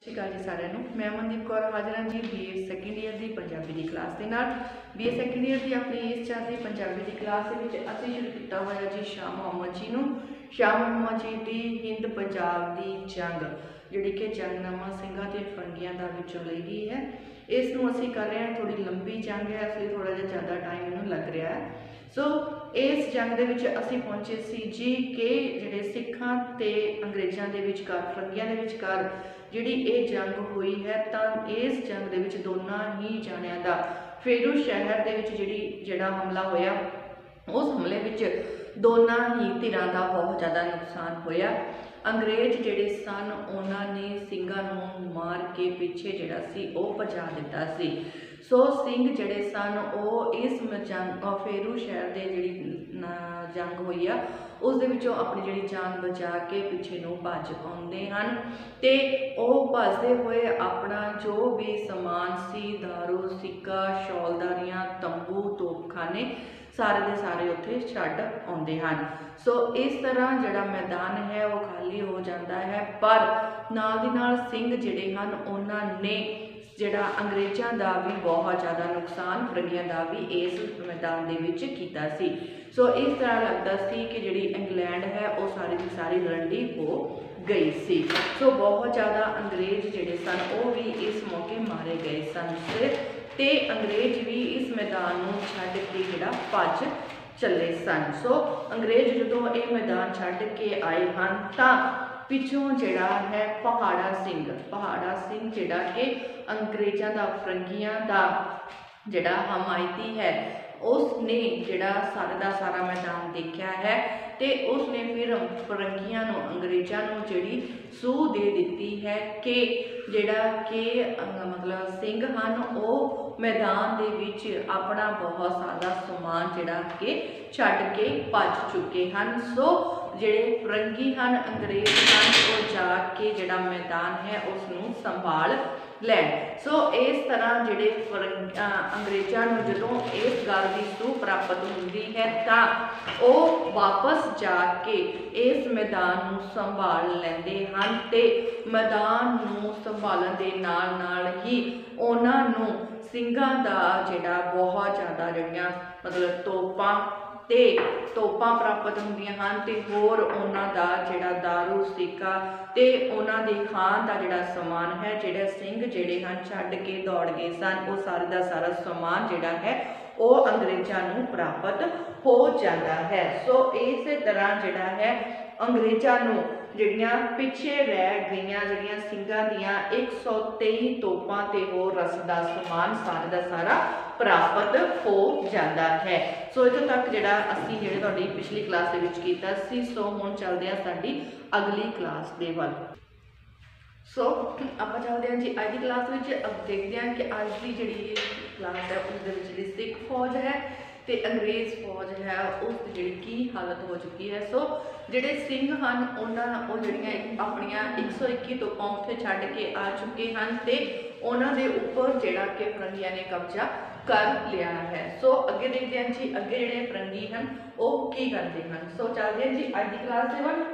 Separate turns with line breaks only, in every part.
ਸਤਿ ਸ਼੍ਰੀ ਅਕਾਲ ਜੀ ਸਾਰਿਆਂ ਨੂੰ। ਮੈਂ ਮਨਦੀਪ ਕੌਰ ਹਾਜ਼ਰ ਹਾਂ ਜੀ BA ਸੈਕੰਡ ਈਅਰ ਦੀ ਪੰਜਾਬੀ ਦੀ ਕਲਾਸ ਦੇ ਨਾਲ। BA ਸੈਕੰਡ ਈਅਰ ਦੀ ਆਪਣੀ ਇਸ ਚੱਲਦੀ ਪੰਜਾਬੀ ਦੀ ਕਲਾਸ ਦੇ ਵਿੱਚ ਅਸੀਂ ਸ਼ੁਰੂ ਕੀਤਾ ਹੋਇਆ ਜੀ ਸ਼ਾਹ ਮੁਹੰਮਦ ਜੀ ਨੂੰ। ਸ਼ਾਹ ਮੁਹੰਮਦ ਜੀ ਦੀ ਹਿੰਦ ਪੰਜਾਬ ਦੀ ਜੰਗ ਜਿਹੜੀ ਕਿ ਜੰਗਨਾਮਾ ਸਿੰਘਾਂ ਤੇ ਫਰੰਗੀਆਂ ਦਾ ਵਿੱਚੋਂ ਲਈ ਗਈ ਹੈ। ਇਸ ਨੂੰ ਅਸੀਂ ਕਰ ਰਹੇ ਹਾਂ, ਥੋੜੀ ਲੰਬੀ ਜੰਗ ਹੈ ਇਸ ਲਈ ਥੋੜਾ ਜਿਹਾ ਜ਼ਿਆਦਾ ਟਾਈਮ ਇਹਨੂੰ ਲੱਗ ਰਿਹਾ ਹੈ। ਸੋ ਇਸ ਜੰਗ ਦੇ ਵਿੱਚ ਅਸੀਂ ਪਹੁੰਚੇ ਸੀ ਜੀ ਕਿ ਜਿਹੜੇ ਸਿੱਖਾਂ ਤੇ ਅੰਗਰੇਜ਼ਾਂ ਦੇ ਵਿਚਕਾਰ, ਫਰੰਗੀਆਂ ਦੇ ਵਿਚਕਾਰ ਜਿਹੜੀ ਇਹ ਜੰਗ ਹੋਈ ਹੈ, ਤਾਂ ਇਸ ਜੰਗ ਦੇ ਵਿੱਚ ਦੋਨਾਂ ਹੀ ਜਾਣਿਆਂ ਦਾ ਫੇਰੂ ਸ਼ਹਿਰ ਦੇ ਵਿੱਚ ਜਿਹੜਾ ਹਮਲਾ ਹੋਇਆ, ਉਸ ਹਮਲੇ ਵਿੱਚ ਦੋਨਾਂ ਹੀ ਧਿਰਾਂ ਦਾ ਬਹੁਤ ਜ਼ਿਆਦਾ ਨੁਕਸਾਨ ਹੋਇਆ। ਅੰਗਰੇਜ਼ ਜਿਹੜੇ ਸਨ ਉਹਨਾਂ ਨੇ ਸਿੰਘਾਂ ਨੂੰ ਮਾਰ ਕੇ ਪਿੱਛੇ ਜਿਹੜਾ ਸੀ ਉਹ ਭਜਾ ਦਿੱਤਾ ਸੀ। ਸੋ ਸਿੰਘ ਜਿਹੜੇ ਸਨ ਉਹ ਇਸ ਫੇਰੂ ਸ਼ਹਿਰ ਦੇ ਜਿਹੜੀ ਜੰਗ ਹੋਈ ਆ ਉਸ ਦੇ ਵਿੱਚੋਂ ਆਪਣੀ ਜਿਹੜੀ ਜਾਨ ਬਚਾ ਕੇ ਪਿੱਛੇ ਨੂੰ ਭੱਜ ਆਉਂਦੇ ਹਨ ਤੇ ਉਹ ਭੱਜਦੇ ਹੋਏ ਆਪਣਾ ਜੋ ਵੀ ਸਮਾਨ ਸੀ, ਦਾਰੂ, ਸਿੱਕਾ, ਸ਼ੌਲਦਾਰੀਆਂ, ਤੰਬੂ, ਤੋਪਖਾਨੇ, ਸਾਰੇ ਦੇ ਸਾਰੇ ਉੱਥੇ ਛੱਡ ਆਉਂਦੇ ਹਨ। ਸੋ ਇਸ ਤਰ੍ਹਾਂ ਜਿਹੜਾ ਮੈਦਾਨ ਹੈ ਉਹ ਖਾਲੀ ਹੋ ਜਾਂਦਾ ਹੈ, ਪਰ ਨਾਲ ਦੀ ਨਾਲ ਸਿੰਘ ਜਿਹੜੇ ਹਨ ਉਹਨਾਂ ਨੇ ਜਿਹੜਾ ਅੰਗਰੇਜ਼ਾਂ ਦਾ ਵੀ ਬਹੁਤ ਜ਼ਿਆਦਾ ਨੁਕਸਾਨ, ਫਰੰਗੀਆਂ ਦਾ ਵੀ ਇਸ ਮੈਦਾਨ ਦੇ ਵਿੱਚ ਕੀਤਾ ਸੀ। ਸੋ ਇਸ ਤਰ੍ਹਾਂ ਲੱਗਦਾ ਸੀ ਕਿ ਜਿਹੜੀ ਇੰਗਲੈਂਡ ਹੈ ਉਹ ਸਾਰੀ ਦੀ ਸਾਰੀ ਰੰਡੀ ਹੋ ਗਈ ਸੀ। ਸੋ ਬਹੁਤ ਜ਼ਿਆਦਾ ਅੰਗਰੇਜ਼ ਜਿਹੜੇ ਸਨ ਉਹ ਵੀ ਇਸ ਮੌਕੇ ਮਾਰੇ ਗਏ ਸਨ ਤੇ ਅੰਗਰੇਜ਼ ਵੀ ਇਸ ਮੈਦਾਨ ਨੂੰ ਛੱਡ ਕੇ ਜਿਹੜਾ ਭੱਜ ਚੱਲੇ ਸਨ। ਸੋ ਅੰਗਰੇਜ਼ ਜਦੋਂ ਇਹ ਮੈਦਾਨ ਛੱਡ ਕੇ ਆਏ ਹਨ ਤਾਂ ਪਿੱਛੋਂ ਜਿਹੜਾ ਹੈ ਪਹਾੜਾ ਸਿੰਘ ਜਿਹੜਾ ਕਿ ਅੰਗਰੇਜ਼ਾਂ ਦਾ, ਫਰੰਗੀਆਂ ਦਾ ਜਿਹੜਾ ਹਮਾਇਤੀ ਹੈ, ਉਸ ਨੇ ਜਿਹੜਾ ਸਾਰੇ ਦਾ ਸਾਰਾ ਮੈਦਾਨ ਦੇਖਿਆ ਹੈ ਤੇ ਉਸ ਨੇ ਫਿਰ ਫਰੰਗੀਆਂ ਨੂੰ, ਅੰਗਰੇਜ਼ਾਂ ਨੂੰ ਜਿਹੜੀ ਸੂਹ ਦੇ ਦਿੱਤੀ ਹੈ ਕਿ ਜਿਹੜਾ ਕਿ ਮਤਲਬ ਸਿੰਘ ਹਨ ਉਹ ਮੈਦਾਨ ਦੇ ਵਿੱਚ ਆਪਣਾ ਬਹੁਤ ਸਾਰਾ ਸਮਾਨ ਜਿਹੜਾ ਕਿ ਛੱਡ ਕੇ ਭੱਜ ਚੁੱਕੇ ਹਨ। ਸੋ ਜਿਹੜੇ ਫਰੰਗੀ ਹਨ, ਅੰਗਰੇਜ਼ ਹਨ, ਉਹ ਜਾ ਕੇ ਜਿਹੜਾ ਮੈਦਾਨ ਹੈ ਉਸ ਨੂੰ ਸੰਭਾਲ ਲੈਣ। ਸੋ ਇਸ ਤਰ੍ਹਾਂ ਜਿਹੜੇ ਅੰਗਰੇਜ਼ਾਂ ਨੂੰ ਜਦੋਂ ਇਸ ਗੱਲ ਦੀ ਸੂਹ ਪ੍ਰਾਪਤ ਹੁੰਦੀ ਹੈ ਤਾਂ ਉਹ ਵਾਪਸ ਜਾ ਕੇ ਇਸ ਮੈਦਾਨ ਨੂੰ ਸੰਭਾਲ ਲੈਂਦੇ ਹਨ ਤੇ ਮੈਦਾਨ ਨੂੰ ਸੰਭਾਲਣ ਦੇ ਨਾਲ ਨਾਲ ਹੀ ਉਹਨਾਂ ਨੂੰ ਸਿੰਘਾਂ ਦਾ ਜਿਹੜਾ ਬਹੁਤ ਜ਼ਿਆਦਾ ਜਿਹੜੀਆਂ ਮਤਲਬ ਤੋਪਾਂ ਪ੍ਰਾਪਤ ਹੁੰਦੀਆਂ ਹਨ ਤੇ ਹੋਰ ਉਹਨਾਂ ਦਾ ਜਿਹੜਾ ਦਾਰੂ, ਸਿੱਕਾ ਤੇ ਉਹਨਾਂ ਦੇ ਖਾਣ ਦਾ ਜਿਹੜਾ ਸਮਾਨ ਹੈ, ਜਿਹੜੇ ਸਿੰਘ ਜਿਹੜੇ ਹਨ ਛੱਡ ਕੇ ਦੌੜ ਗਏ ਸਨ, ਉਹ ਸਾਰੇ ਦਾ ਸਾਰਾ ਸਮਾਨ ਜਿਹੜਾ ਹੈ ਉਹ ਅੰਗਰੇਜ਼ਾਂ ਨੂੰ ਪ੍ਰਾਪਤ ਹੋ ਜਾਂਦਾ ਹੈ। ਸੋ ਇਸੇ ਤਰ੍ਹਾਂ ਜਿਹੜਾ ਹੈ ਅੰਗਰੇਜ਼ਾਂ ਨੂੰ ਜਿਹੜੀਆਂ ਪਿੱਛੇ ਰਹਿ ਗਈਆਂ ਜਿਹੜੀਆਂ ਸਿੰਘਾਂ ਦੀਆਂ 123 ਤੋਪਾਂ ਤੇ ਹੋਰ ਰਸ ਦਾ ਸਮਾਨ ਸਾਰੇ ਦਾ ਸਾਰਾ ਪ੍ਰਾਪਤ ਹੋ ਜਾਂਦਾ ਹੈ। ਸੋ ਇੱਥੋਂ ਤੱਕ ਜਿਹੜਾ ਅਸੀਂ ਤੁਹਾਡੀ ਪਿਛਲੀ ਕਲਾਸ ਦੇ ਵਿੱਚ ਕੀਤਾ ਸੀ। ਸੋ ਹੁਣ ਚੱਲਦੇ ਹਾਂ ਸਾਡੀ ਅਗਲੀ ਕਲਾਸ ਦੇ ਵੱਲ। ਸੋ ਆਪਾਂ ਚੱਲਦੇ ਹਾਂ ਜੀ ਅੱਜ ਦੀ ਕਲਾਸ ਵਿੱਚ। ਦੇਖਦੇ ਹਾਂ ਕਿ ਅੱਜ ਦੀ ਜਿਹੜੀ ਕਲਾਸ ਹੈ ਉਸ ਦੇ ਵਿੱਚ ਜਿਹੜੀ ਸਿੱਖ ਫੌਜ ਹੈ ਤੇ ਅੰਗਰੇਜ਼ ਫੌਜ ਹੈ ਉਸ ਦੀ ਜਿਹੜੀ ਕੀ ਹਾਲਤ ਹੋ ਚੁੱਕੀ ਹੈ। ਸੋ ਜਿਹੜੇ ਸਿੰਘ ਹਨ ਉਹ ਜਿਹੜੀਆਂ ਆਪਣੀਆਂ 121 ਤੋਪਾਂ ਉੱਥੇ ਛੱਡ ਕੇ ਆ ਚੁੱਕੇ ਹਨ ਤੇ ਉਹਨਾਂ ਦੇ ਉੱਪਰ ਜਿਹੜਾ ਕਿ ਫਰੰਗੀਆਂ ਨੇ ਕਬਜ਼ਾ ਕਰ ਲਿਆ ਹੈ। ਸੋ ਅੱਗੇ ਦੇਖਦੇ ਹਾਂ ਜੀ ਅੱਗੇ ਜਿਹੜੇ ਫਰੰਗੀ ਹਨ ਉਹ ਕੀ ਕਰਦੇ ਹਨ। ਸੋ ਚੱਲਦੇ ਹਾਂ ਜੀ ਅੱਜ ਦੀ ਕਲਾਸ ਦੇ ਵੱਲ।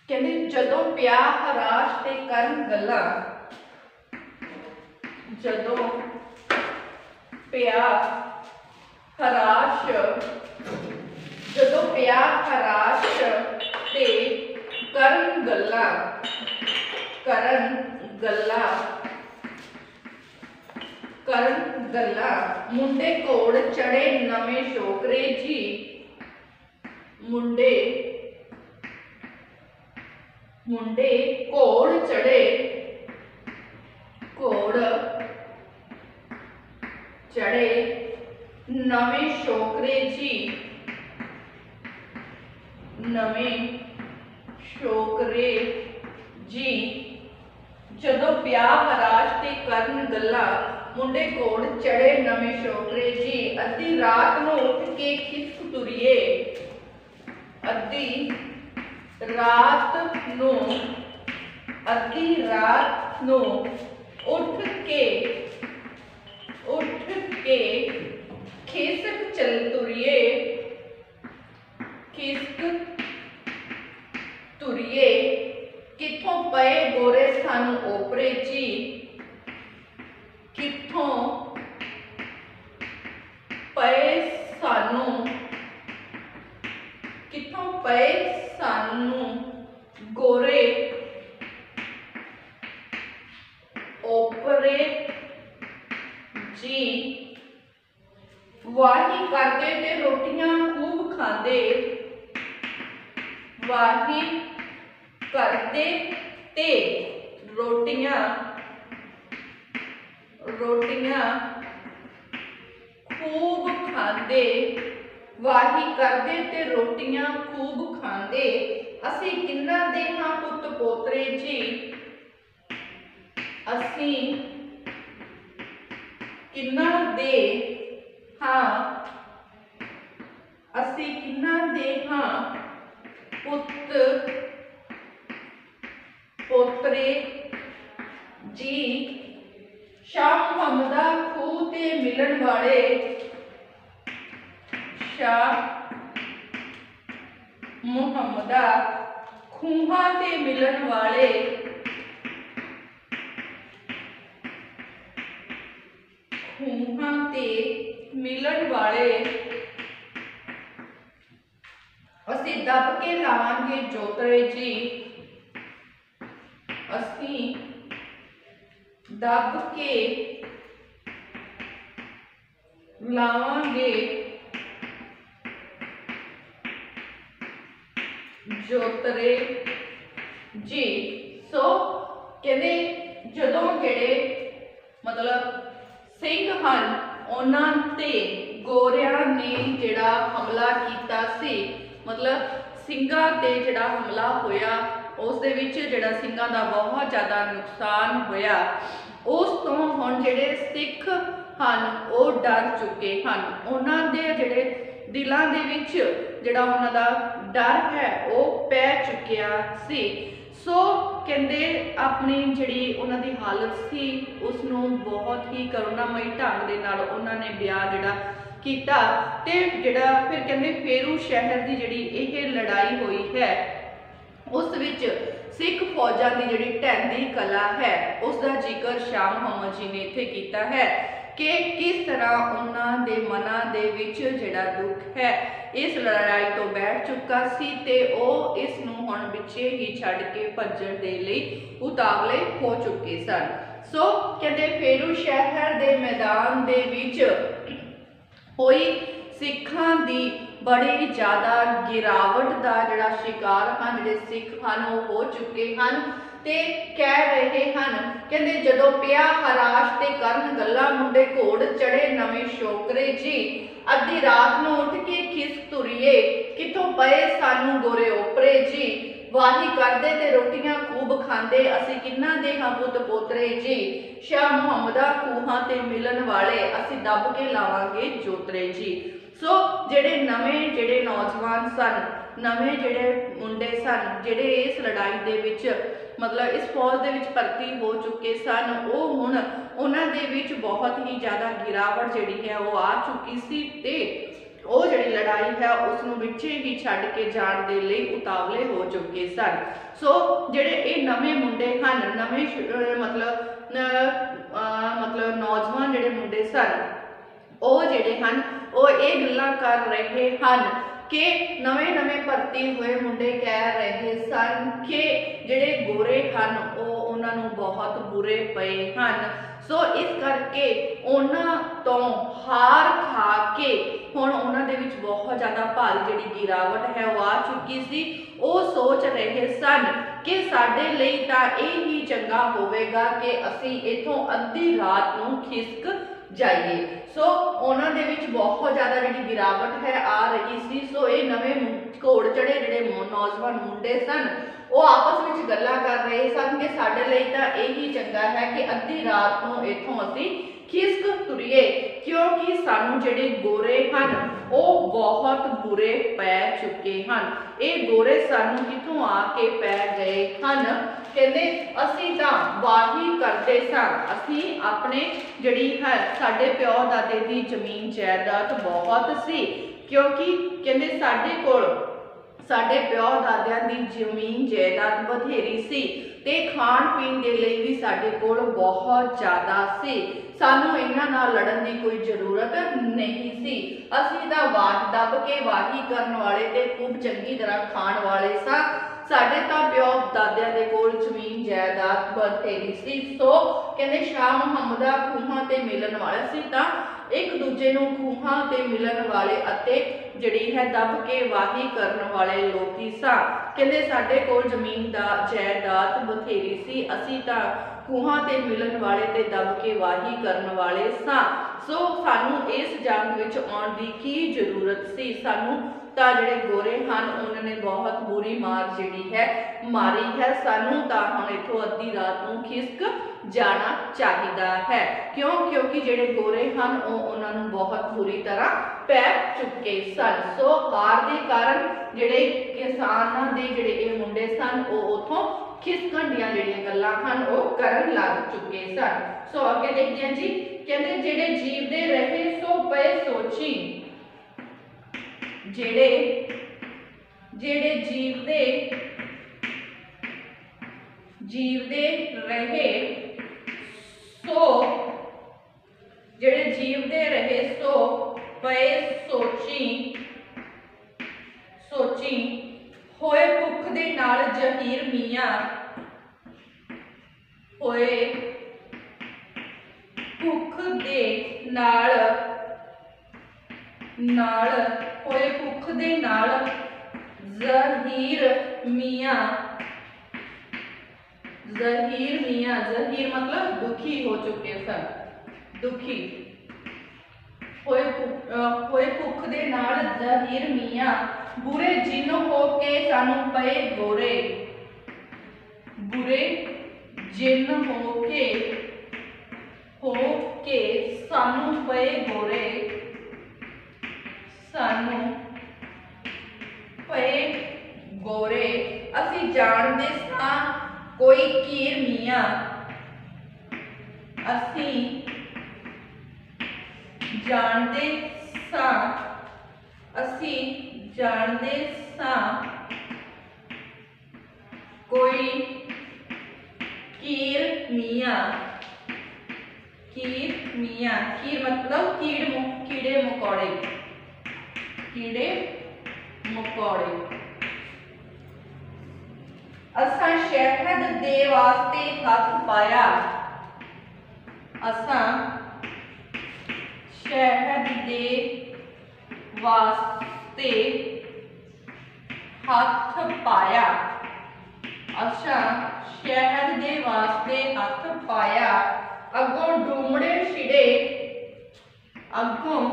ਕਹਿੰਦੇ ਜਦੋਂ ਪਿਆ ਹਰਾਸ਼ ਤੇ ਕਰਨ ਗੱਲਾਂ, ਜਦੋਂ ਪਿਆ ਹਰਾਸ਼ ਤੇ ਕਰਨ ਗੱਲਾਂ ਮੁੰਡੇ ਘੋੜ ਚੜੇ ਨਵੇਂ ਸ਼ੋਕਰੇ ਜੀ, ਮੁੰਡੇ ਘੋੜ ਚੜੇ ਨਵੇਂ ਸ਼ੋਕਰੇ ਜੀ, ਜਦੋਂ ਪਿਆ ਹਰਾਸ਼ ਤੇ ਕਰਨ ਗੱਲਾਂ ਮੁੰਡੇ ਘੋੜ ਚੜੇ ਨਵੇਂ ਸ਼ੋਕਰੇ ਜੀ, ਅੱਧੀ ਰਾਤ ਨੂੰ ਉੱਠ ਕੇ ਖਿਸਕ ਤੁਰੀਏ, ਅੱਧੀ ਰਾਤ ਨੂੰ ਉੱਠ ਕੇ ਖਿਸਕ ਚੱਲ ਤੁਰੀਏ, ਕਿੱਥੋਂ सानू ओपरे जी, कित्थों पए सानू, कित्थों पए सानू गोरे ओपरे जी, वाही करदे ते रोटियां खूब खांदे, वाही करदे ते रोटियां रोटियां खूब खांदे, वाही करदे ते रोटियां खूब खांदे, असी किन्ना दे हां पुत पोतरे जी, असी किन्ना दे हां, असी किन्ना दे हां पुत पोतरे जी, शाह मुहम्मदा खूह ते मिलन वाले, शाह मुहम्मदा खूहां ते मिलन वाले, खूहां ते मिलन वाले, असी दब के लावांगे जोतरे जी, असी दब के लावांगे जोतरे जी। सो कहते जदों जेड़े मतलब सिंह हन उन्हां ते गोरियां ने जिहड़ा हमला कीता सी, मतलब ਸਿੰਘਾਂ ते जिहड़ा हमला होया उस दे विच जिहड़ा ਸਿੰਘਾਂ दा बहुत ज़्यादा नुकसान होया। उस तो हुण जिहड़े सिख हन वो डर चुके हन, उन्हां दे जिहड़े दिलां दे विच जिहड़ा उन्हां दा डर है वो पै चुकिया सी। सो कहते अपनी जिहड़ी उन्हां दी हालत सी उसनूं बहुत ही करुणामयी ढंग दे नाल उन्हां ने बयान जिहड़ा कीता ते जिहड़ा फिर कहते फेरू शहर की जिहड़ी यह लड़ाई हुई है उस विच सिख फौजां की जिहड़ी ढैंदी कला है उसका जिक्र शाह मुहम्मद जी ने इत्थे कीता है कि किस तरह उन्हां दे मनां दे विच जिहड़ा दुख है इस लड़ाई तो बैठ चुका सी ते ओह इस नूं हुण विचे ही छड्ड के भज्जण दे लई उतावले हो चुके सन। सो कहते फेरू शहर दे मैदान दे विच होई सिखां दी बड़ी ज़्यादा गिरावट का जिहड़ा शिकार हैं, जिहड़े सिख हैं वो हो चुके हैं ते कह रहे हैं कहते जदों पिया हराश ते करन गल्लां मुंडे घोड़ चढ़े नवे शोकरे जी, अद्धी रात नूं उठ के खिसक तुरीए किथों पए सानू गोरे ओपरे जी, वाही करदे ते रोटियां खूब खांदे असी किन्ना दे हां पुत पोतरे जी, शाह मुहम्मदा खूहां ते मिलन वाले असी दब के लावांगे जोतरे जी। सो जेड़े नवे जेड़े नौजवान सन, नवे जेड़े मुंडे सन जेड़े इस लड़ाई दे विच मतलब इस फौज दे विच भर्ती हो चुके सन, वो हुण उन्हां दे विच बहुत ही ज़्यादा गिरावट जिहड़ी है वो आ चुकी सी ते वो जिहड़ी लड़ाई है उसनूं विचे ही छड्ड के जाण दे लई उतावले हो चुके सन। सो जिहड़े ये नवे मुंडे हन, नवे मतलब नौजवान जिहड़े मुंडे सन वो जिहड़े हन वो ये गल्लां कर रहे हन कि नवे नवे भर्ती हुए मुंडे कह रहे सन कि जिहड़े गोरे हन वो उन्हां नूं बहुत बुरे पए हन। सो इस करके उन्हां तो हार खा के हुण उन्हां दे विच बहुत ज़्यादा भारी जिहड़ी गिरावट है वो आ चुकी सी। वो सोच रहे सन कि साडे लई तां यही चंगा होवेगा कि असीं इथों अद्धी रात नूं खिसक जाइए। सो उन्हां दे विच बहुत ज़्यादा जिहड़ी गिरावट है आ रही सी। सो ये नवे घोड़ चढ़े जिहड़े नौजवान मुंडे सन वो आपस में गल्लां कर रहे सन कि साडे लई तां यही चंगा है कि अद्धी रात नूं इथों असीं खिसक तुरीए, क्योंकि सानू जिहड़े गोरे हन वो बहुत बुरे पै चुके हैं। ये गोरे सानू किथों आके पै गए हन, कहते असीं तां वाही करते सन, असीं अपने जिहड़ी है साडे प्यो दादे दी जमीन जायदाद बहुत सी, क्योंकि कहते साडे कोल ਸਾਡੇ ਪਿਓ ਦਾਦਿਆਂ ਦੀ ਜ਼ਮੀਨ ਜਾਇਦਾਦ ਬਥੇਰੀ ਸੀ ਤੇ ਖਾਣ ਪੀਣ ਦੇ ਲਈ ਵੀ ਸਾਡੇ ਕੋਲ ਬਹੁਤ ਜ਼ਿਆਦਾ ਸੀ। ਸਾਨੂੰ ਇਹਨਾਂ ਨਾਲ ਲੜਨ ਦੀ ਕੋਈ ਜ਼ਰੂਰਤ ਨਹੀਂ ਸੀ। ਅਸੀਂ ਤਾਂ ਵਾਟ ਦੱਬ ਕੇ ਵਾਹੀ ਕਰਨ ਵਾਲੇ ਤੇ ਖੂਬ ਚੰਗੀ ਤਰ੍ਹਾਂ ਖਾਣ ਵਾਲੇ ਸਾਂ। ਸਾਡੇ ਤਾਂ ਪਿਓ ਦਾਦਿਆਂ ਦੇ ਕੋਲ ਜ਼ਮੀਨ ਜਾਇਦਾਦ ਬਥੇਰੀ ਸੀ। ਸੋ ਕਹਿੰਦੇ ਸ਼ਾਹ ਮੁਹੰਮਦਾ ਖੂਹਾਂ ਤੇ ਮਿਲਣ ਵਾਲੇ ਸੀ ਤਾਂ ਇੱਕ ਦੂਜੇ ਨੂੰ ਖੂਹਾਂ ਤੇ ਮਿਲਣ ਵਾਲੇ ਅਤੇ ਜਿਹੜੀ ਹੈ ਦੱਬ ਕੇ ਵਾਹੀ ਕਰਨ ਵਾਲੇ ਲੋਕੀ ਸਾਂ। ਕਹਿੰਦੇ ਸਾਡੇ ਕੋਲ ਜ਼ਮੀਨ ਦਾ ਜਾਇਦਾਦ ਬਥੇਰੀ ਸੀ, ਅਸੀਂ ਤਾਂ ਖੂਹਾਂ ਤੇ ਮਿਲਣ ਵਾਲੇ ਤੇ ਦੱਬ ਕੇ ਵਾਹੀ ਕਰਨ ਵਾਲੇ ਸਾਂ। ਸੋ ਸਾਨੂੰ ਇਸ ਜੰਗ ਵਿੱਚ ਆਉਣ ਦੀ ਕੀ ਜ਼ਰੂਰਤ ਸੀ। ਸਾਨੂੰ ਤਾਂ ਜਿਹੜੇ ਗੋਰੇ ਹਨ ਉਹਨਾਂ ਨੇ ਬਹੁਤ ਬੁਰੀ ਮਾਰ ਜਿਹੜੀ ਹੈ ਮਾਰੀ ਹੈ। ਸਾਨੂੰ ਤਾਂ ਹੁਣ ਇੱਥੋਂ ਅੱਧੀ ਰਾਤ ਨੂੰ ਖਿਸਕ ਜਾਣਾ ਚਾਹੀਦਾ ਹੈ। ਕਿਉਂਕਿ ਜਿਹੜੇ ਗੋਰੇ ਹਨ ਉਹ ਉਹਨਾਂ ਨੂੰ ਬਹੁਤ ਬੁਰੀ ਤਰ੍ਹਾਂ ਪੈ ਚੁੱਕੇ ਸਨ। ਸੋ ਹਾਰ ਦੇ ਕਾਰਨ ਜਿਹੜੇ ਕਿਸਾਨਾਂ ਦੇ ਜਿਹੜੇ ਇਹ ਮੁੰਡੇ ਸਨ ਉਹ ਉਥੋਂ ਖਿਸਕਣ ਦੀਆਂ ਜਿਹੜੀਆਂ ਗੱਲਾਂ ਹਨ ਉਹ ਕਰਨ ਲੱਗ ਚੁੱਕੇ ਸਨ। ਸੋ ਅੱਗੇ ਦੇਖਦੇ ਹਾਂ ਜੀ। ਕਹਿੰਦੇ ਜਿਹੜੇ ਜੀਵਦੇ ਰਹੇ ਸੋ ਪਏ ਸੋਚੀ, ਜਿਹੜੇ ਜੀਵਦੇ ਰਹੇ ਸੋ ਪਏ ਸੋਚੀ ਹੋਏ ਭੁੱਖ ਦੇ ਨਾਲ ਜ਼ਹੀਰ ਮੀਆਂ, ਹੋਏ ਭੁੱਖ ਦੇ ਨਾਲ ਜ਼ਹੀਰ मतलब दुखी हो चुके सन। दुखी होए भुख दे नाल ज़हीर मियाँ, बुरे जिन हो के सानू पए गोरे, बुरे जिन हो के सानू पए गोरे, सानू पए गोरे। असी जानदे सां कोई कीर मियाँ, असी जानदे सां कोई कीर मियाँ। कीर मतलब कीड़े मकोड़े। असां शहद दे वास्ते हथ पाया, असां शहद दे वास्ते हथ पाया, असां शहद दे वास्ते हथ पाया। अगों डूमड़े छिड़े, अगों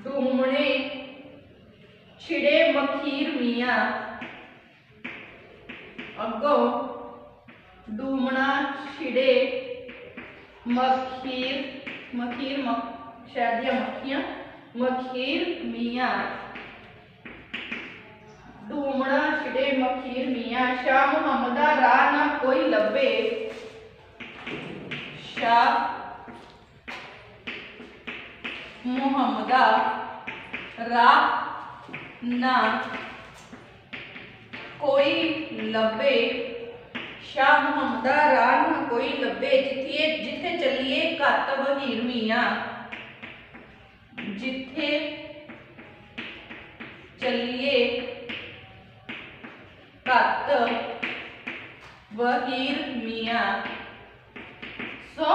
डूमड़े छिड़े मखीर मियाँ, अगों डूमना छिड़े शहद मक्खियां मखीर मियाँ, डूमना छिड़े मखीर मियाँ। शाह मुहम्मदा राह ना कोई लभे, शाह मुहम्मदा राह ना कोई लभे, शाह मुहम्मदा राह ना कोई लभे। जिथे चलिए घत वहीर मियाँ, जिथे चलिए घत वहीर मियाँ। सो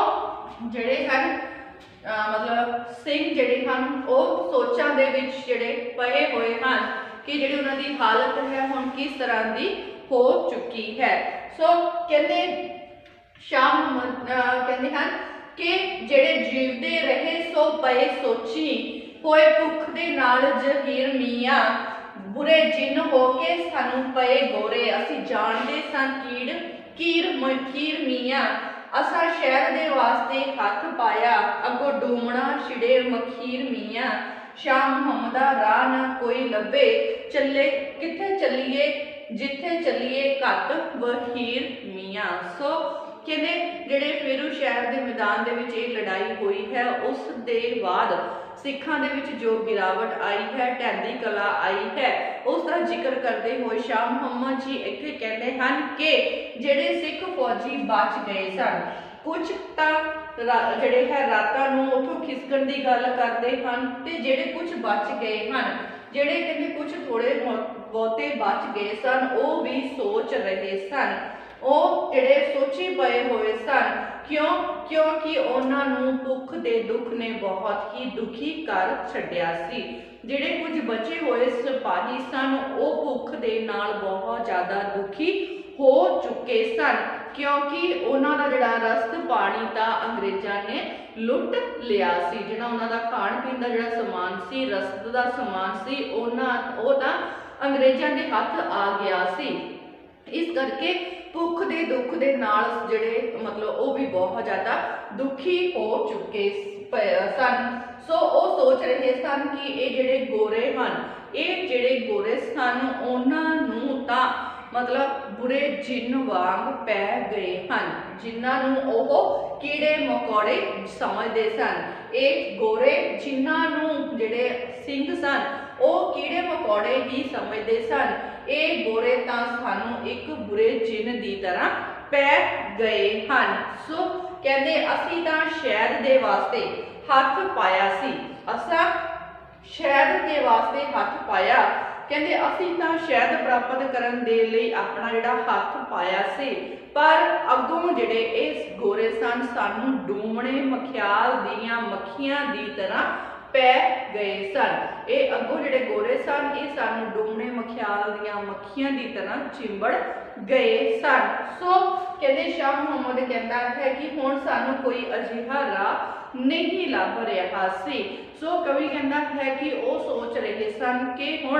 ਜਿਹੜੇ ਹਨ मतलब ਸਿੰਘ ਜਿਹੜੇ ਹਨ ਉਹ ਸੋਚਾਂ ਦੇ ਵਿੱਚ ਜਿਹੜੇ ਪਏ ਹੋਏ ਹਨ ਕਿ ਜਿਹੜੀ ਉਹਨਾਂ ਦੀ ਹਾਲਤ ਹੈ ਹੁਣ ਕਿਸ ਤਰ੍ਹਾਂ ਦੀ ਹੋ ਚੁੱਕੀ ਹੈ। ਸੋ ਕਹਿੰਦੇ ਸ਼ਾਹ ਮੁਹੰਮਦ ਕਹਿੰਦੇ ਹਨ ਕਿ ਜਿਹੜੇ ਜੀਵਦੇ ਰਹੇ ਸੋ ਪਏ ਸੋਚੀ, ਹੋਏ ਭੁੱਖ ਦੇ ਨਾਲ ਜ਼ਹੀਰ ਮੀਆਂ, बुरे जिन हो के सानू पए गोरे। असी जानते सां कीर मियाँ, असा शहर दे वास्ते हथ पाया, अगो डूमना छिड़े मखीर मियाँ। शाह मुहम्मदा राह ना कोई लभे, चले किथे चलिए जिथे चलिए घट वहीर मियाँ। सो कहते जिहड़े फेरू शहर के मैदान दे विच ये लड़ाई हुई है उस दे बाद सिखां दे विच जो गिरावट आई है, ढैंदी कला आई है, उसका जिक्र करते हुए शाह मुहम्मद जी इत्थे कहते हैं कि जिहड़े सिख फौजी बच गए सन, कुछ तां ਜਿਹੜੇ ਹੈ ਰਾਤਾਂ ਨੂੰ ਉਥੋਂ ਖਿਸਕਣ ਦੀ ਗੱਲ ਕਰਦੇ ਹਨ ਤੇ ਜਿਹੜੇ ਕੁਝ ਬਚ ਗਏ ਹਨ, ਜਿਹੜੇ ਕਹਿੰਦੇ ਕੁਝ ਥੋੜੇ ਬਹੁਤੇ ਬਚ ਗਏ ਸਨ, ਉਹ ਵੀ ਸੋਚ ਰਹੇ ਸਨ। ਉਹ ਜਿਹੜੇ ਸੋਚੀ ਪਏ ਹੋਏ ਸਨ, ਕਿਉਂਕਿ ਉਹਨਾਂ ਨੂੰ ਭੁੱਖ ਦੇ ਦੁੱਖ ਨੇ ਬਹੁਤ ਹੀ ਦੁਖੀ ਕਰ ਛੱਡਿਆ ਸੀ। ਜਿਹੜੇ ਕੁਝ ਬਚੇ ਹੋਏ ਸਿਪਾਹੀ ਸਨ, ਉਹ ਭੁੱਖ ਦੇ ਨਾਲ ਬਹੁਤ ਜ਼ਿਆਦਾ ਦੁਖੀ हो चुके सन, क्योंकि उन्होंने जिहड़ा रस्त पानी ता अंग्रेज़ों ने लुट लिया सी। जिहड़ा उन्होंने खाण पीण दा जिहड़ा समान सी, रस्त दा समान सी, वो तां अंग्रेज़ों के हथ आ गया सी। इस करके भुख दे दुख दे नाल जिहड़े मतलब वो भी बहुत ज़्यादा दुखी हो चुके सन। सो वो सोच रहे सन कि ये जिहड़े गोरे हन, ये जिहड़े गोरे सन, उन्हां नूं तां मतलब बुरे जिन वांग पै गए हैं, जिन्होंने वो कीड़े मकोड़े समझते सन। ये गोरे जिन्होंने जिहड़े सिंह सन, वो कीड़े मकोड़े ही समझते सन। ये गोरे तां सानू एक बुरे जिन की तरह पै गए हैं। सो कहते असीं तां शहद दे वास्ते हथ पाया सी, असां शहद के वास्ते हथ पाया। कहते असीं तां शहद प्राप्त करन दे लई अपना जिहड़ा हथ पाया सी, पर अगों जिहड़े इस गोरे सन, सानू डूमणे मखियाल दीयां मक्खियां दी तरह पै गए सन। ये अगों जिहड़े गोरे सन, ये सानू डूमणे मखियाल दीयां मक्खियां दी तरह चिंबड़ गए सन। सो कहते शाह मुहम्मद कहता है कि हुण सानू कोई अजिहा राह नहीं लभ रहा सी। सो कवि कहता है कि वो सोच रहे सन कि हुण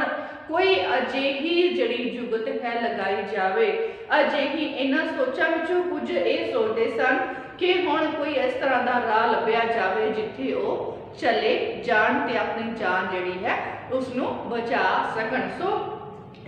कोई अजिही जड़ी जुगत है लगाई जाए। अजिही इन्हां सोचां विचों कुछ ये सोचते सन कि हुण कोई इस तरह का राह लभ्या जाए जिथे वो चले जान ते अपनी जान जिहड़ी है उसनूं बचा सकन। सो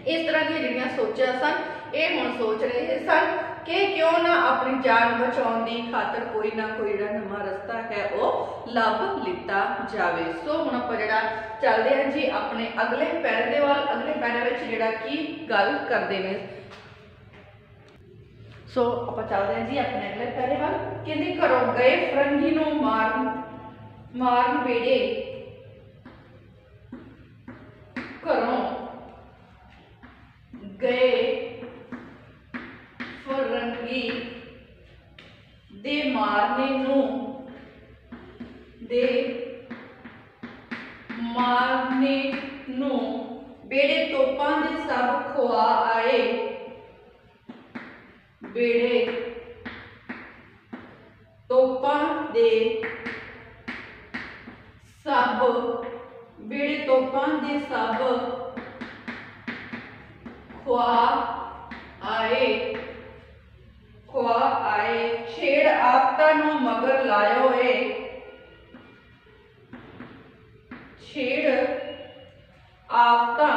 इस तरह दी जिहड़ियां सोचां सन, ये हुण सोच रहे सन कि क्यों ना अपनी जान बचाने की खातर कोई ना कोई जिहड़ा नवां रस्ता है वो लभ लिता जाए। सो हुण आपां जिहड़ा चलदे हां जी अपने अगले पैरे दे वाल। अगले पैरे विच जिहड़ा की गल करदे ने, सो आपां चलदे हां जी अपने अगले पैरे वाल। कहंदे घरों गए फरंगी नूं मारन बेड़े, घरों गए फरंगी दे मारने नूं बेड़े तोपां दे सब खुआ आए। बेड़े तोपां दे सब, बेड़े तोपां दे सब खुआ आए। छेड़ आपता नूं मगर लायो ए, छेड़ आपता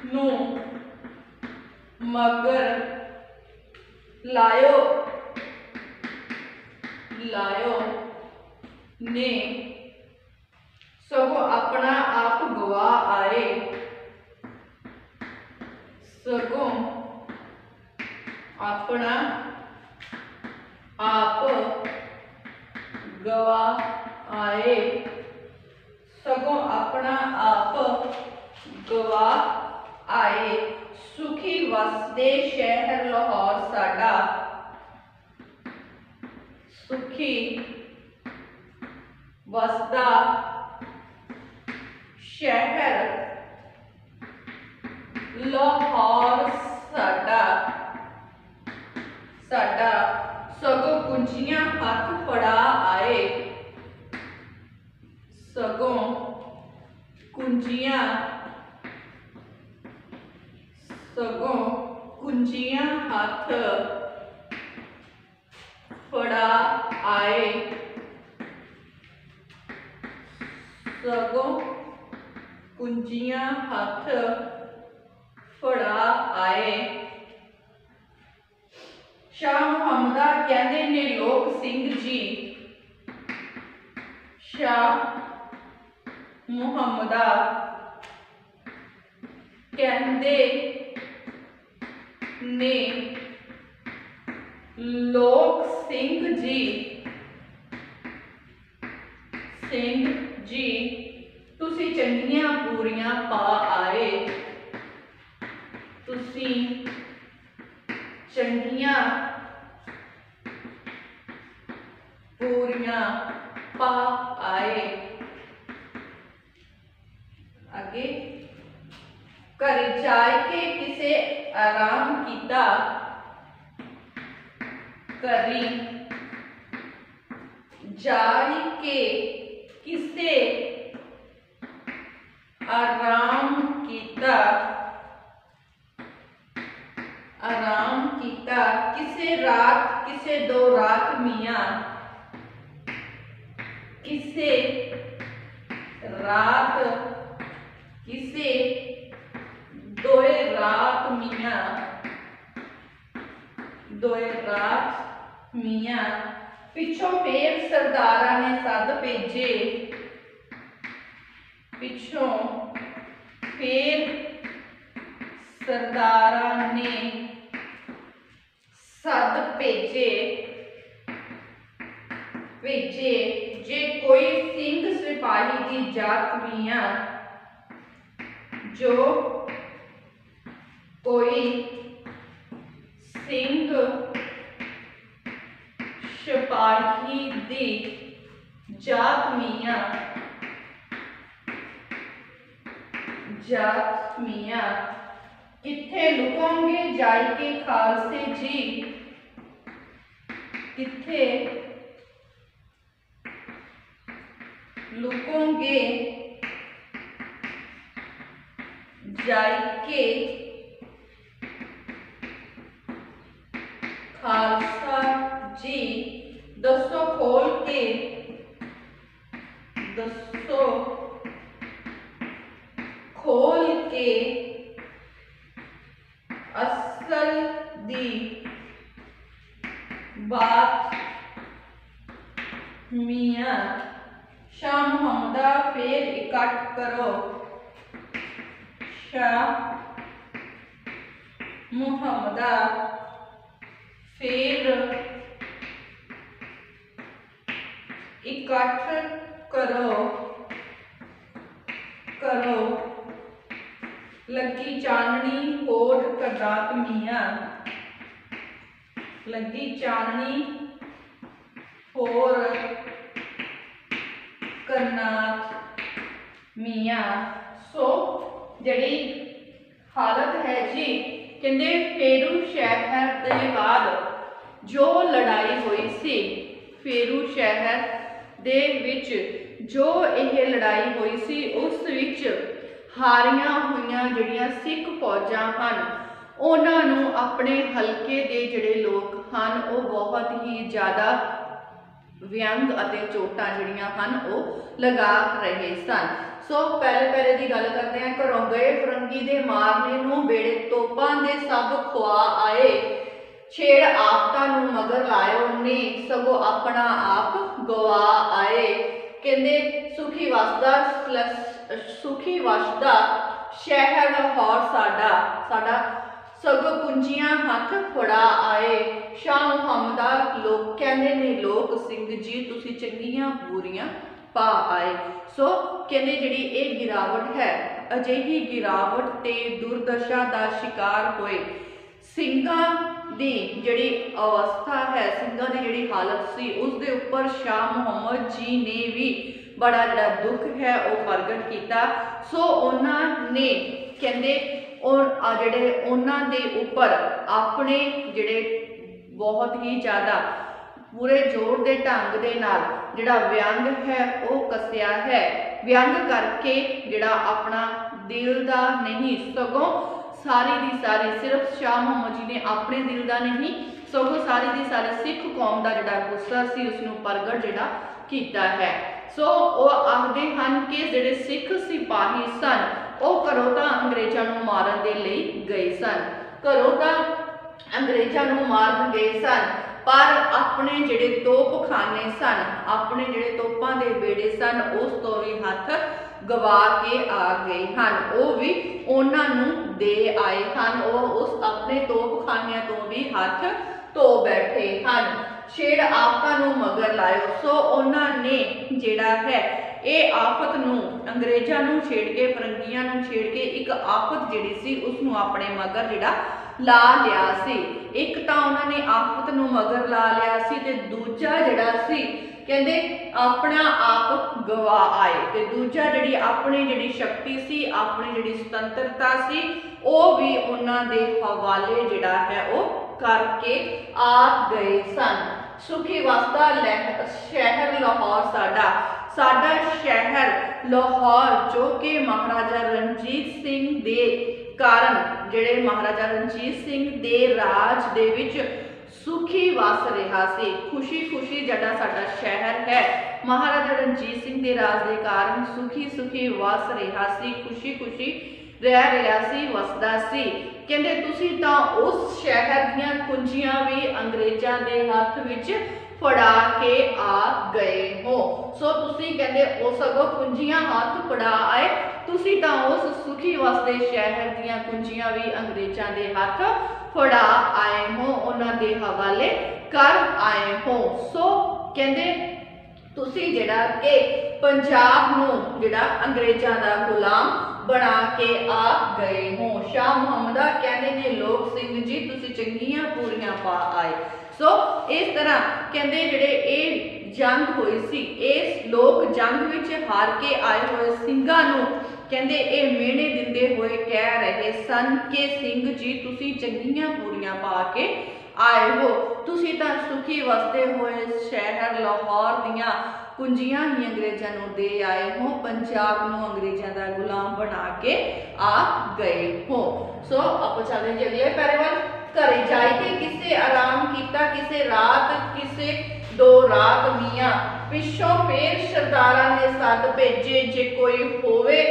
नूं मगर लायो ने, सगों अपना आप गवा आए। सगों अपना आप गवा आए। सगों अपना आप गवा आए। सुखी वसदे शहर लाहौर साडा, सुखी वसदा शहर लाहौर साडा, सगों कुंजियां हाथ फड़ा आए। सगों कुंजियां हाथ फड़ा आए। सगों कुंजियां हाथ फड़ा आए। शाह मुहम्मदा कहते ने लोक सिंह जी, शाह मुहम्मदा कहते ने लोक सिंह जी, सिंह जी तुसी चंगियां पूरियां पा आए, तुसी चंगियां पूरियां पा आए। आगे घर जाके किसे आराम किया, घरी जाके किसे आराम किया, आराम किया किसे रात किसे दो रात मियाँ, किसे रात किसे दोए रात मियाँ, दोए रात मियाँ। पिछों फिर सरदारा ने सद भेजे, पिछों फिर सरदारा ने सद भेजे, भेजे जे कोई सिंह सिपाही दी जात मियाँ, जो कोई सिंह सिपाही दी जात मियाँ, जात मियाँ। किथे लुकोंगे जाके खालसे जी, किथे लुकोंगे जाके खालसा जी, दसो खोल के, दसो खोल के असल दी बात मियाँ। शाह मुहम्मदा फिर इकट्ठ करो, शाह मुहम्मदा फिर इकट्ठ करो, करो लगी चांदनी होर करनात मियाँ, लगी चांदनी होर करनात मियाँ। सो जड़ी हालत है जी कहते फेरू शहर के बाद जो लड़ाई हुई सी, फेरू शहर दे विच जो यह लड़ाई हुई सी उस विच हारियां हुईयां जड़ियां सिख फौजां हन उन्हां नूं अपने हलके दे जिहड़े लोग हन वो बहुत ही ज़्यादा व्यंग अते चोटां जिहड़ियां हन वो लगा रहे सन। सो पहले की गल करते हैं। घरों गए फरंगी दे मारने नूं बेड़े तोपां दे सब खुआ आए, छेड़ आपता नूं मगर लायो ने सगो अपना आप गवा आए। कहंदे सुखी वसदा शहर लाहौर साडा, साडा सगो कुंजियां हथ फड़ा आए। शाह मुहम्मदा लोग कहंदे ने लोक सिंह जी तुसी चंगियां पूरियां पा आए। सो कहंदे जिहड़ी ये गिरावट है अजिही गिरावट ते दुर्दशा का शिकार होए ਸਿੰਘਾਂ ਦੀ ਜਿਹੜੀ अवस्था है, ਸਿੰਘਾਂ ਦੀ ਜਿਹੜੀ हालत सी उस दे उपर शाह मुहम्मद जी ने भी बड़ा जिहड़ा दुख है वो प्रगट किया। सो उन्होंने कहते और जिहड़े उन्हां दे उपर अपने जिहड़े बहुत ही ज़्यादा पूरे जोर के ढंग के नाल जिहड़ा व्यंग है वो कसिया है। व्यंग करके जिहड़ा अपना दिल का नहीं सगों सारी दी सारी सिर्फ शाह मुहम्मद जी ने अपने दिल का नहीं सगों सारी दी सारी सिख कौम का जिहड़ा गुस्सा सी उसनूं प्रगट जिहड़ा कीता है। सो वो आखदे हन कि जिहड़े सिख सिपाही सन वो घरों तां अंग्रेज़ां नूं मारन दे लई गए सन, घरों तां अंग्रेज़ों नूं मारन गए सन, पर अपने जिहड़े तोपखाने सन, अपने जिहड़े तोपां दे बेड़े सन, उस तो भी हथ गवा के आ गए हैं। वो भी उन्होंने दे आए हैं, वो उस अपने तोपखानिया तो भी हथ धो बैठे हैं। छेड़ आफतां नूं मगर लायो। सो उन्होंने जिहड़ा है ये आफत नूं अंग्रेज़ों नूं छेड़ के, फरंगियां नूं छेड़ के एक आफत जिहड़ी सी उसनूं अपने मगर जिहड़ा ला लिया सी। एक तां उन्होंने आफत नूं मगर ला लिया सी ते दूजा जिहड़ा सी कहते अपना आप गवा आए, ते दूजा जिहड़ी अपनी जिहड़ी शक्ति सी, अपनी जिहड़ी सुतंत्रता सी, वो भी उन्हां दे हवाले जिहड़ा है वो करके आ गए सन। सुखी वसदा शहर लाहौर साडा, साडा शहर लाहौर जो कि महाराजा रणजीत सिंह दे कारण, जिहड़े महाराजा रणजीत सिंह दे राज दे विच सुखी वस रहा सी। खुशी खुशी जिहड़ा साडा शहर है महाराजा रणजीत सिंह दे राज दे कारण सुखी सुखी वस रहा सी, खुशी खुशी रह रहा सी, वसदा सी। कहंदे तुसी तां उस शहर दीयां कुंजियां भी अंग्रेज़ां दे हथ विच फड़ा के आ गए हो। सो तुसी कहंदे उस अगों कुंजियां हाथ फड़ा आए, तुसी तां उस सुखी वसदे शहर दीयां कुंजियां भी अंग्रेज़ां दे हथ फड़ा आए हो, उन्हां दे हवाले कर आए हो। सो कहंदे तुसी जिहड़ा कि पंजाब नूं जिहड़ा अंग्रेज़ां दा गुलाम बना के आ गए हो। शाह मुहम्मदा कहंदे ने लोक सिंह जी तुसी चंगियां पूरियां पा आए। सो इस तरह कहंदे जिहड़े ये जंग हुई सी, इस लोक जंग विच हार के आए हुए सिंघां नूं कहंदे ये मेहने दिंदे हुए कह रहे सन कि सिंह जी तुसी चंगियां पूरियां पा के आए हो, तुसी तां सुखी वसदे हुए शहर लाहौर दियां कुंजियां ही अंग्रेज़ां नूं दे आए हो, पंजाब नूं अंग्रेज़ां दा गुलाम बना के आ गए हो। सो आपां चलदे जी अगले पैरे वल। घरे जाई के किसे आराम कीता, किसे रात, किसे दो रात मियाँ, पिछों फिर सरदारां ने सद भेजे, जे कोई होवे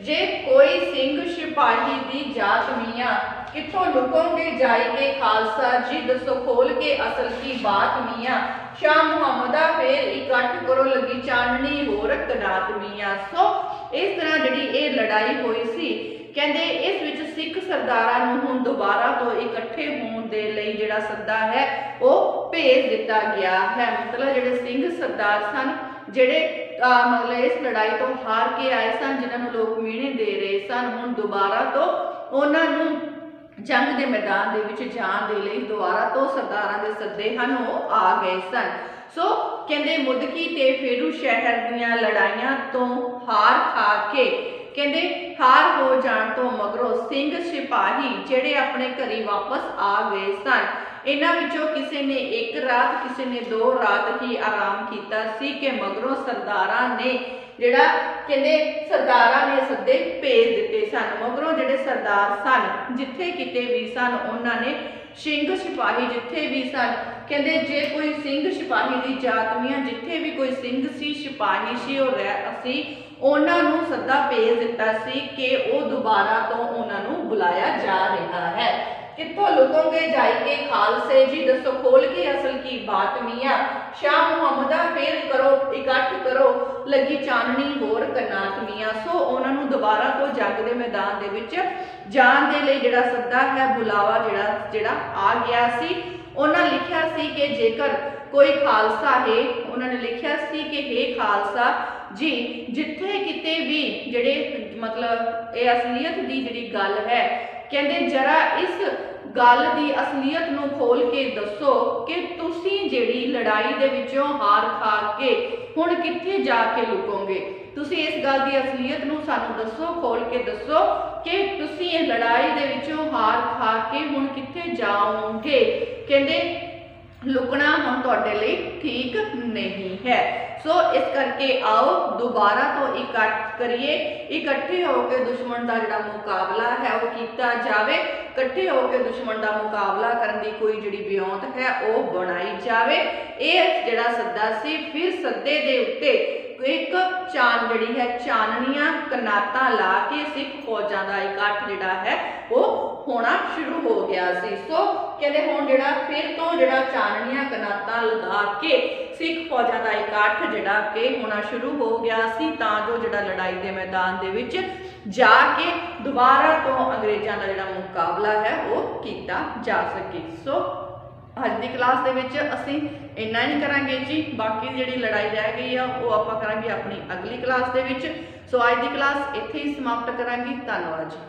जे कोई सिंह सिपाही दी जात मियाँ, किथों लुकोगे जाई के खालसा जी, दसो खोल के असल की बात मियाँ। शाह मुहम्मदा फिर इकट्ठ करो लगी चाननी होर कनात मियाँ। सो इस तरह जिहड़ी ये लड़ाई हुई सी, कहंदे इस विच सिख सरदारां नूं हुण दोबारा तो इकट्ठे होण दे लई जिहड़ा सद्दा है वो भेज दिता गया है। मतलब जिहड़े सिंह सरदार सन, जिहड़े मतलब इस लड़ाई तो हार के आए सन, जिन्होंने लोग मीणे दे रहे सन, हुण दोबारा तो उन्होंने जंग के मैदान दे विच जाण दे लई दोबारा तो सरदारां दे सद्दे हन वो आ गए सन। सो कहंदे मुदकी ते फेरू शहर दीयां लड़ाइयां तो हार खा के, कहंदे हार हो जाण तो मगरों सिंह सिपाही जिहड़े अपने घरी वापस आ गए सन, इन्हां विचों किसी ने एक रात, किसी ने दो रात ही आराम कीता सी कि मगरों सरदारां ने जिहड़ा कहंदे सरदारां ने सद्दे भेज दिते सन। मगरों जिहड़े सरदार सन जिथे किते भी सन, उन्हां ने सिंह सिपाही जिथे भी सन, कहंदे जे कोई सिंह सिपाही दी जात मियाँ जिथे भी कोई सिंह सी सिपाही सी और असी उन्हां नूं सद्दा भेज दिता सी कि वो दोबारा तो उन्हां नूं बुलाया जा रहा है। किथों लुकोगे जाई के खालसे जी, दसो खोल के असल की बात मियाँ। शाह मुहम्मदा फिर करो इकट्ठ करो लगी चाननी होर कनात मियाँ। सो उन्हां नूं दोबारा तो जंग के मैदान दे विच जाण दे लई जिहड़ा सद्दा है, बुलावा जिहड़ा आ गया सी। उन्हां लिखिया सी कि जेकर कोई खालसा है, उन्होंने लिखिया सी कि हे खालसा जी, जिथे किते भी जिहड़े मतलब ये असलीयत की जिहड़ी गल है, कहंदे जरा इस गल की असलीयत नूं खोल के दसो कि तुसी जिहड़ी लड़ाई दे विचों हार खा के हुण कित्थे जाके लुकोगे। तुसी इस गल की असलीयत नूं सानूं दसो, खोल के दसो कि तुसी इस लड़ाई दे विचों हार खा के हुण कित्थे जाओगे। कहंदे लुकना हम तुहाडे लई ठीक नहीं है। सो इस करके आओ दोबारा तो इकट्ठ करिए, इकट्ठे होकर दुश्मन का जिहड़ा मुकाबला है वो किया जाए, इकट्ठे होकर दुश्मन का मुकाबला करने की कोई जिहड़ी ब्योंत है वो बनाई जाए। ये जिहड़ा सद्दा सी, फिर सद्दे दे उत्ते एक चान जिहड़ी है चाननियां कनातां ला के सिख फौजां दा इकट्ठ जिहड़ा है वो होना शुरू हो गया सी। सो कहते हुण जिहड़ा फिर तो जिहड़ा चाननियां कनातां लगा के सिख फौजां दा इकट्ठ जिहड़ा कि होना शुरू हो गया सी तां जो जिहड़ा लड़ाई दे मैदान दे विच जाके दोबारा तो अंग्रेज़ां दा जिहड़ा मुकाबला है वो कीता जा सके। सो अज की क्लास दे विच असीं इन्ना ही करांगे जी, बाकी जिहड़ी लड़ाई रह गई है वो आपां करांगे अपनी अगली क्लास दे विच। सो अज की क्लास इत्थे ही समाप्त करांगे। धन्नवाद जी।